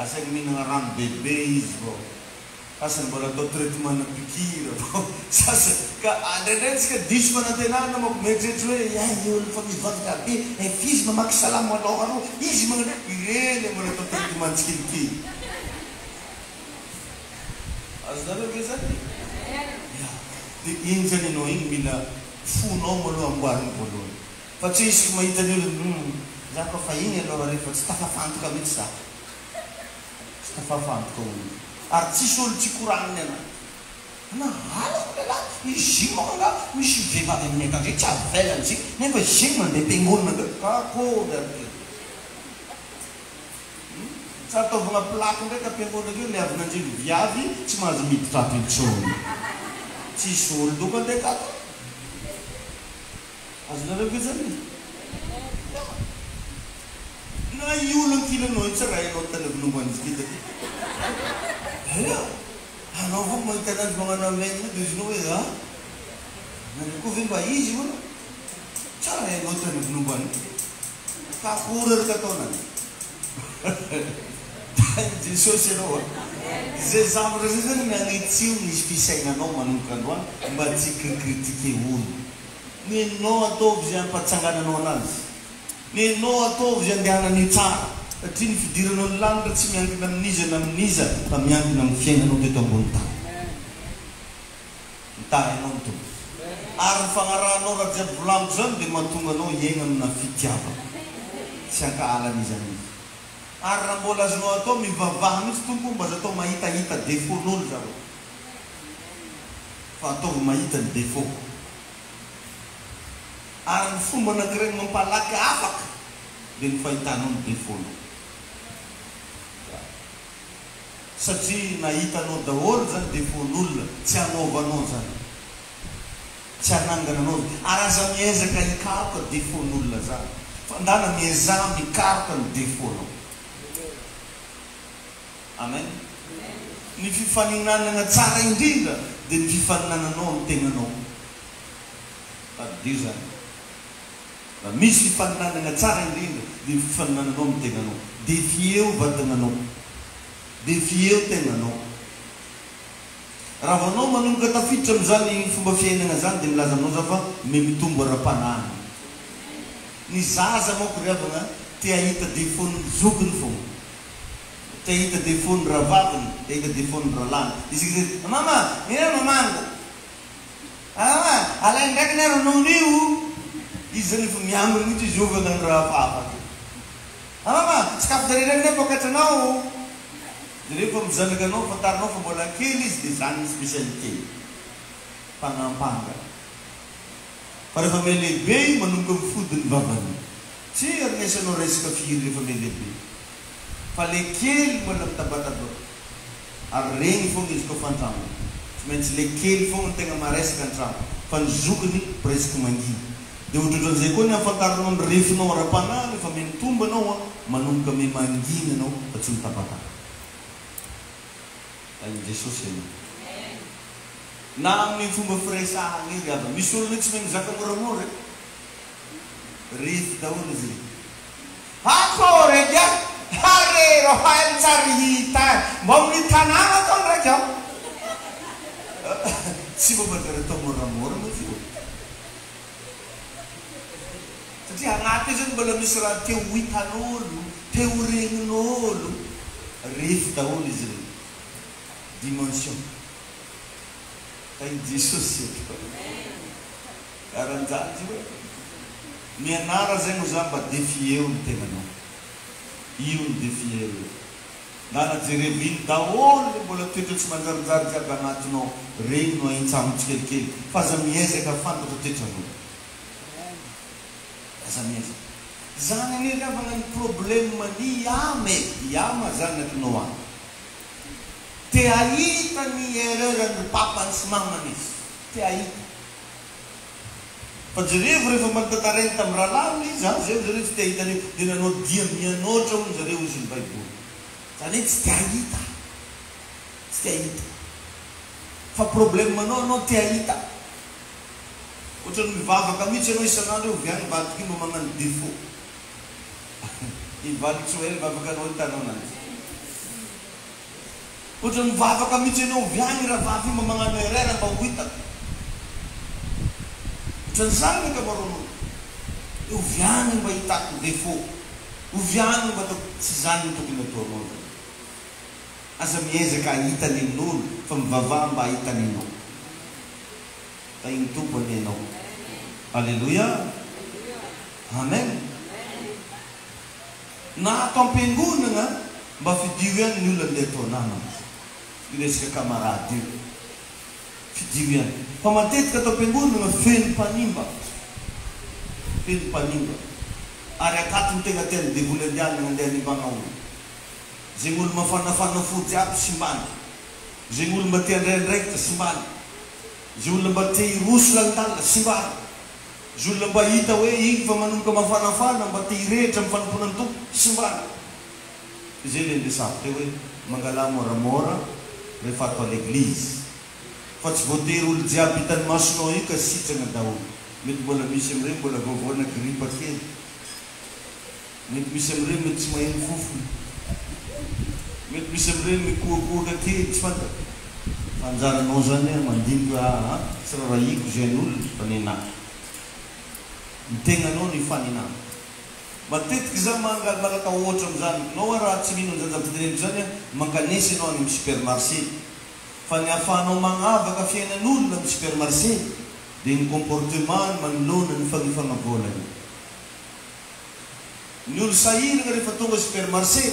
asainy mihinana rano bebe izy vo sasany mbola atao traitement na piqûre sasany ka andraindray tsika diso fanantenana mako mieritreritra hoe olo fa mivavaka be fizy mamaky salamo alao anao izy magnana ireny mbola atao traitement tsikilikely azonareo ve zany dia iny zany anao iny mila fonao maloha amboariny voalohany fa tsy isy mahita ny olo za ko fa iny aloha rehefa tsy tafafantoka mihitsy za tsy tafafantoka olo ary tsisy olo tsy koraniny ana halako lehilahy izy moa misy vehivavy amin'ny akandre tsy avelany zy nefa izy mandeha mpiangonina nga kakody ary tsy ataovana plaky ndraiky ampiangonina keo le avy nanjely viavy tsy mahazo miditra ato intsony tsisy olo doko andeha kato azonareo ve zany na iolo ankilanao itsy raha ianao tanavinomban'izy kitaka anao avao mahita anazy magnano amena dia izinao hoe nany koa ve mba izy mana tsara ianao tanavinomban'ny ka akory araka ataonany Jesosy ianao zay zavatra zay zany mianitsio nisy fisainanao manomboka androany mba tsy kritike olo nenao ataovy zay ampatsangananao anazy nenao ataovy zay andehanany tsara satria ny fidiranao ny lanitra tsy miankina amin'iza na amin'iza fa miankina amin'ny fiainanao teto ambony tany mitahinao ny tombo ary ny fagnarahanao raha jiaby volamiko zany dia mahatonga anao hiaigna amina fitiavana tsy ankahalan'izy amin'izy ary raha mbola azonao atao mivavaha mihitsy tompo mba azo atao mahitahita défaut-n'olo zao fa ataovy mahita ny défaut ary ny fomba anakireny mampalaky afaka dia ny fahitanao ny défaut-nao satria nahitanao daholo zany défaut-n'olona tsy hanaovanao zany tsy hanangananao ary aza miezaka hikaroka défaut-n'olona zany fa ndana miezah mikaroka ny défaut-nao amen ny fifaninanana tsara indrindra dia ny fifaninananao amin'ny tegnanao adio zany raha misy fifaninanana tsara indrindra dia ny fifaninananao amin'ny tegnanao defieo vatananao defieo tegnanao raha vanao manomboka tafiditra amin'izany fomba fiainana zany dia milaza aminao za fa mitombo ara-panahiny ny zaza mako riavana te ahita défaut ny zokiny fogna te ahita défaut ny ravaviny te ahita défaut ny ralany izy mama ina mamango alay ndraiky ny aranon'io izy zany efa miambiny mihitsy izy ovana ny ravava mama sakafo dare ndraiky nefa akatranao dia rehefa mizanaka anao fantarinao fa mbola kely izy dia zany ny spécialité mpanampanga fa rehefa me lehibe manomboka mifody ny vavany tsy arinesanao resaka firy rehefa me lehibe fa le kely mbola mitabataba ary regny fogna izy koa fantrano tsy maintsy le kely fogna tegna maresaka antrano fa ny zokiny presque mangina dia ohatrohatran'izay koa ny afantaranao ny refinao ara-panahy rehefa mitomba anao manomboka ame mangina anao fa tsy mitabataba any Jesosy ianao na amin'ny fomba firesahana izy ava misy olona tsy mahay mizaka moramora rify daholo izy akôry dia harero hay tsary hita mba amin'ny tanàna atao ndraiky aho tsy babadary atao moramora moa zio satria agnaty io zany mbola misy raha teo hitan'olo teo regnin'olo rify daholo izy reny dimension ay Jesosy karan'zany hoe mianara zay no za mba defieo ny tegnanao io ny defieo na najerevo iny daholo mbola toetra tsy manjarinjary jiaby agnatinao regny no ahintsamo tsikelikely fa aza miezaka fantatra toetranao aza miezaka zany anie avana ny problème ny iama zany natinao any te ahita ny erreur-ny papany sy mamany izy te ahita fa jereo rehefa mantatareny tamin'ny rahalahy izy zareo tsy te ahita anio dia nanao dia mianoatra hono zareo izy ny baiboly zany hoe tsy te ahita tsy te ahita fa problème anao te ahita ohatrany mivavaka mihitsy anao isan'andro eo viany valika io mba magnano défaut ivaliky tsy hoe mivavaka anao hitanao anazy ohatrany mivavaka mihitsy anao viany raha vavy mba magnano erreur mba ho hitako ohatrany zany nkamarono io viany mba hitako défaut ho viany mba tsy zany tokony ataonao aza miezaka ahitany amin'olo fa mivavaha mba ahitany anao fa iny tompony ianao alleluia amen na atao am-piangonana mba fidio ihany ny olona ndeha atao namana resaka kamarady io fidio ihany fa matetika atao am-piangonana feno mpanimba ary akatony tegna tena devoly andiany mandeha nimbana olo zegny olo mafanafana fo jiaby simbany zegny olo mba te andraindraikitra simbany ze olona mba te hiroso lantala simbany ze olona mba hita hoe iny fa manomboka mafanafana mba te hirehetra amin'ny fanomponany tompo simbany zay le ndesako te hoe mangala moramora rehefa atao l'église fa tsy voatery olo jiaby hitany masonao io ka sitrana daholo mety mbola misy am'ireny mbola vaovaona gripa kely mety misy am'ireny mety tsy maheno fofony mety misy am'ireny mikoakoaka kely tsy fantako fanjaranao zany mandiniky tsy rarahiko zay n'olo fa ninako ny tegnanao ny faninako matetiky za mangal malaka ohatra am'zany nao raha tsy mino anjanjam-pireneny zany mankanesy anao any amin'ny supermarché fa ny ahafahanao magnavaka fiainan'olona amin'ny supermarché dia ny comportement ny manolona ny fagnifanavoalany ny olo sahirana rehefa tonga supermarché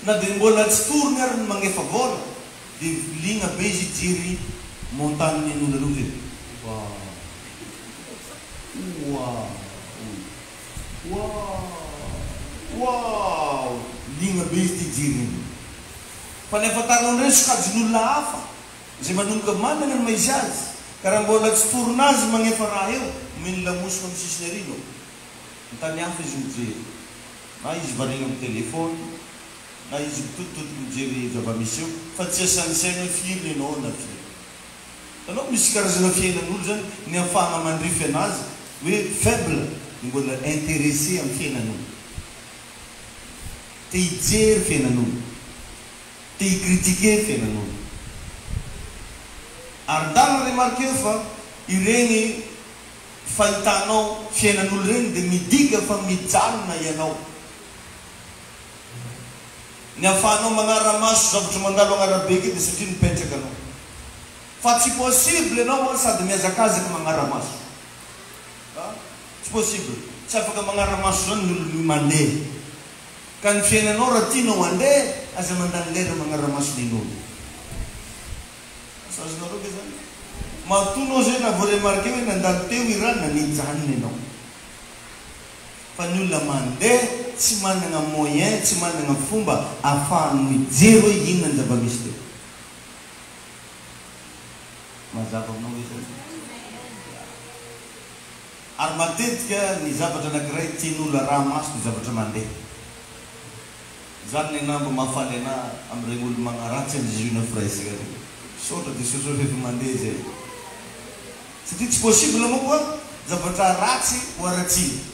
na dia mbola tsy torony ary ny magnefa vola dia ligna be izy jiry montagne ny olo aloha zay wow ligna be izy ty jiry fa ny afantaranao ndray sokajin'olona hafa zay manomboka manana ny maizy azy ka raha mbola tsy torinazy magnefa raha eo mino lamosina amin'ny sisiny arino ny tany hafa izy mijery na izy varina amin'ny telefony na izy mitototoky mijery zava-misy eo fa tsy asany saina firy anao na firy anao misy karazana fiainan'olo zany ny afahana mandrify anazy hoe faible ny mbola intéressé amin'ny fiainan'olo te hijery fiainan'olo te hicritiquer fiainan'olo ary ndana remarque fa ireny fahitanao fiainan'olo reny dia midika fa mijanona ianao ny ahafahanao magnara-maso zavatra mandalo agnarabeky dia satria mipetraka anao fa tsy possible anao sady miazakazaka magnara-maso tsy possible tsy afaka magnara-maso zany ny olo mandeha ka ny fiainanao raha tianao andeha aza mandany lera magnara-maso nin'olo azonareo ke zany matonao zay na vo remarque hoe nandalo teo irana nijanona ianao fa ny olona mandeha tsy manana moyen, tsy manana fomba ahafahany mijery hoe inona ny zava-misy teo. Mazava aminao izay. Ary matetika ny zavatra anankiray tian'olona raha maso ny zavatra mandeha. Zany ny namba mahafaly ana amin'ireny olo magnaratsy amin'ny juna fraisaka reny. Saotra dia sosoa rehefa mandeha zay. Satria tsy possible moa koa zavatra ratsy ho aratsina.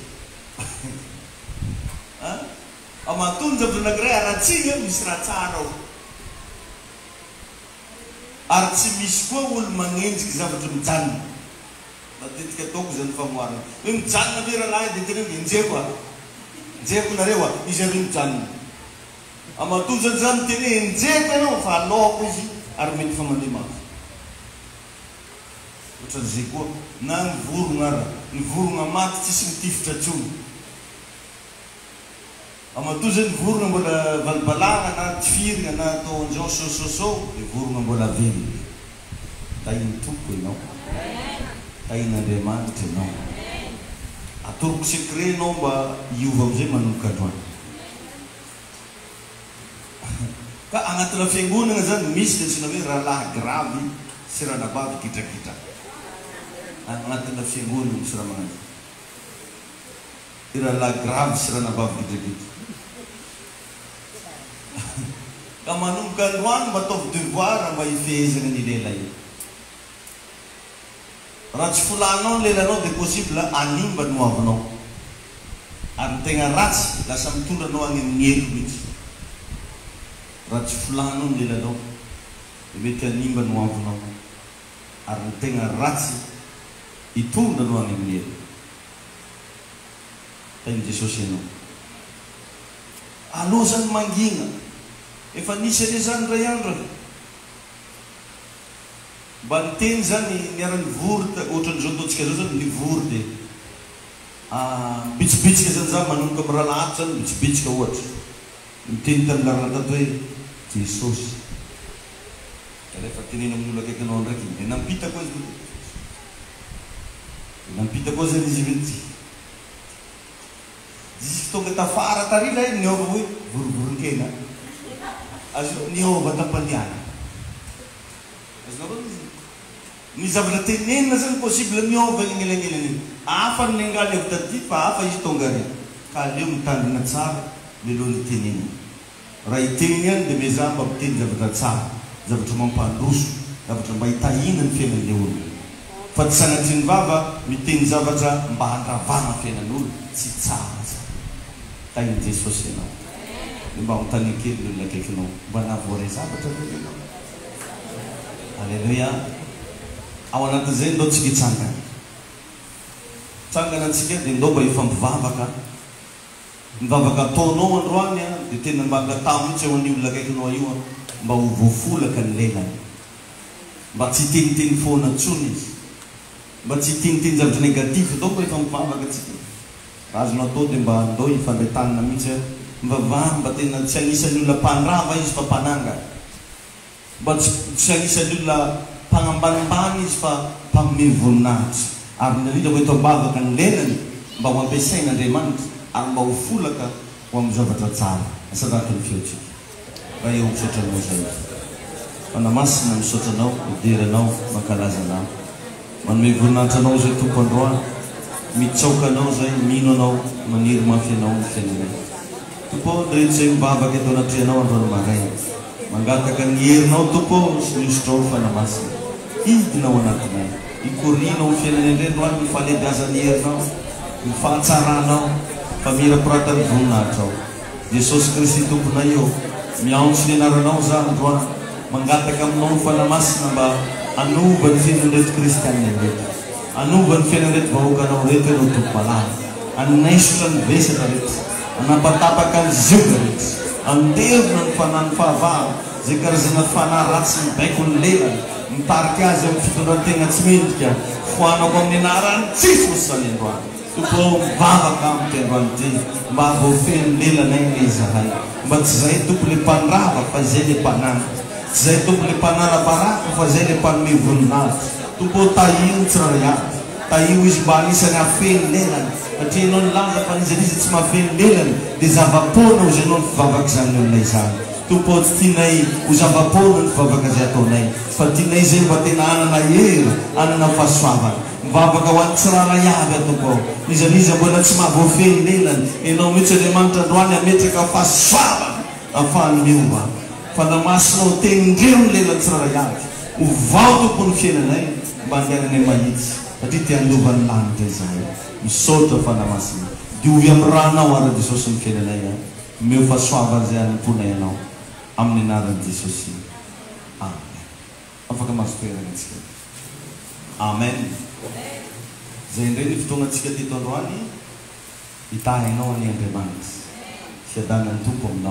Amatony zavatra anankiray aratsina misy raha tsara ao. Ary tsy misy koa olo magnenjiky zavatra mijanona. Matetika ataoko zany famoarana. Hoe mijanona ve rahalahy dia tena enjeko a. Enjeko nareo a, izy ary mijanona. Amatony zany zany tena enjeko ianao fa aloako izy ary mety fa mandeha mafy. Ohatran'izay koa na ny vorona ara, ny vorona maty tsisy mitifitra tsony. Amatony zany vorona mbola valbalana na tifirina na atao anjao sososo, dia vorona mbola velona. Tahin'ny tompo ianao. Tahin'Andriamanitra ianao. Atoroko secret ianao mba hiova amin'izay manomboka androany. Ka agnatina fiangonana zany misy ny antsina hoe rahalahy gravy sy ranabavy gidrakitra. Agnatina fiangonana misy raha magnano. Rahalahy gravy sy ranabavy gidrakitra. Ka manomboka androany mba ataovy devoir mba hifehezana ny lehilahy. Raha tsy folanao ny lehilahinao dia possible animba no avinao. Ary ny tegna ratsy lasa mitondra anao any amin'ny elo mihitsy. Raha tsy folanao ny lehilahinao dia mety animba no avinao. Ary ny tegna ratsy hitondra anao any amin'ny elo. Tain'i Jesosy ianao. Aleo zany mangina. Efa nisy ane zany ray andro. Mba niteny zany niara-ny vory ohatran'izao ataontsika zao zany ny vory dia bitsibitsika zany zany manomboka amin'ny raha lahato zany bitsibitsika ohatra. Miteny tamin'ny lalana tato hoe Jesosy. Rehefa tenena amin'olo akaiky anao ndraiky dia nampita koa izy. Nampita koa zany izy mety. Jusque tonga tafara tary ilay niova hoe vorovoron-kena. Azo niova tampaniana. Azonareo izy. Ny zavatra tenenina zany possible niova gn'elanelany. Hafa ny angaly avy taty fa hafa izy tonga ry. Ka aleo mitandrina tsara mialoha ny tenenina. Raha iteneny ihany dia mezah mba miteny zavatra tsara, zavatra mampandroso, zavatra mba hitahina ny fiainan'ilay olona. Fa tsy sanatry ny vava miteny zavatra mba handravana fiainan'olona tsy tsara tsara. Tain'i Jesosy ianao. Dia mba mitany kely ny olona akaikinao mba nahavoray zavatra ve ianao. Alleluia. Ao anatin'izay ndao tsika hitsangana. Tsangana antsika dia ndao mba hifampivavaka. Mivavaka ataonao androany dia tena mba angatao mihitsy ao an'ny olona akaikinao io mba ho voafolaka ny lelany. Mba tsy hiteniteny foana ntsony izy. Mba tsy hiteniteny zavatra negatif. Ndao mba hifampivavaka antsika. Azonao atao dia mba ndao hifandretanana mihitsy mivavaha mba tena tsy anisan'ny olona mpandrava izy fa mpananga. Mba tsy anisan'ny olona mpagnambanimbany izy fa mpagnome voninahitra. Ary indrindra hoe tombavaka ny lelany mba ho ampiasain'Andriamanitra ary mba ho folaka ho amin'ny zavatra tsara. Asaraky ny feotsika. Raha eo misotranao zay. Fanamasina misotranao, mideranao, mankalaza anao. Manome voninahitra anao zay tompo androany. Mitsaoka anao zay, mino anao, maniry mafy anao ny fiainanao. Tompo, rehetra zay mivavaka eto anaty anao androany maray. Mangataka ny herinao tompo sy niosotrao ny fanamasina. Hidinao anatinay. Ikorinao ny fiainanay indray androany ny fahalebiazan'ny herinao, ny fahatsaranao, fa mira-pirata ny voninahitra ao. Jesosy Kristy tomponay eo, miaontso ny anaranao za androany, mangataka aminao ny fanamasina mba anova ny fiainan'reto kristianina reto. Anova ny fiainan'reto vahoakanao reto ianao tompo malala. Anaisotra ny vesatra reto. Anapatapaka ny zioka reto. Anderona ny fanahy ny fahavara, zay karazana fanahy ratsy mibaiko ny lelany, mitarika azy amin'ny fitondran-tegna tsy mendrika, foanako amin'ny anarany Jesosy zany androany. Tompo mivavaka amity androany ty, mba voafeny lelanay le izahay. Mba tsy zay tompo le mpandrava fa zay le mpanana. Tsy zay tompo le mpanara-baraka fa zay le mpanome voninahitra. Tompo tahio ny tsiraiady. Tahio izy mba anisany afeny lelany. satria ianao nilanja fa nizaliza tsy mahavelolelany dia zava-pona ozy ianao ny fivavaka izany olona izany. Tompo tsy tianay ho zava-pona ny fivavaka izay ataonay fa tianay izay mba tena anana hery, anana fahasoavana mivavaka ho an'ny tsirairay avy ataoko ao. Nizaliza mbola tsy mahavoafelolelany ianao mihitsy Andriamanitra androany ametraka fahasoavana ahafahany miova fa namasinao tenindreo ny lelany tsirairay avy ho vao tompony fiainanay mba andehananay mahitsy satria te andovan'ny lanitra izahay. Misaotra fanamasina diovy amin'ny ranao ara Jesosy ny fiainanay meo fahasoavana izay anamponay ianao amin'ny anaran'i Jesosy. Amen. Afaka masotoerana antsika. Amen. Zay indray ny fotoanantsika teto androany hitahinao any Andriamanitra sy adanan'ny Tompo aminao.